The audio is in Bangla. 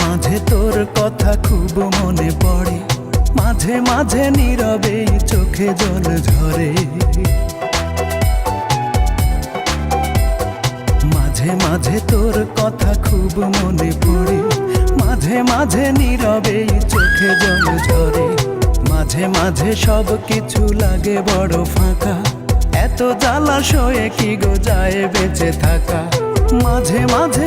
মাঝে তোর কথা খুব মনে পড়ে, মাঝে মাঝে নীরবে চোখে জল ঝরে। মাঝে মাঝে তোর কথা খুব মনে পড়ে, মাঝে মাঝে নীরবে চোখে জল ঝরে। মাঝে মাঝে সব কিছু লাগে বড় ফাঁকা, এত জ্বালা সয়ে কি গো যায় বেঁচে থাকা। মাঝে মাঝে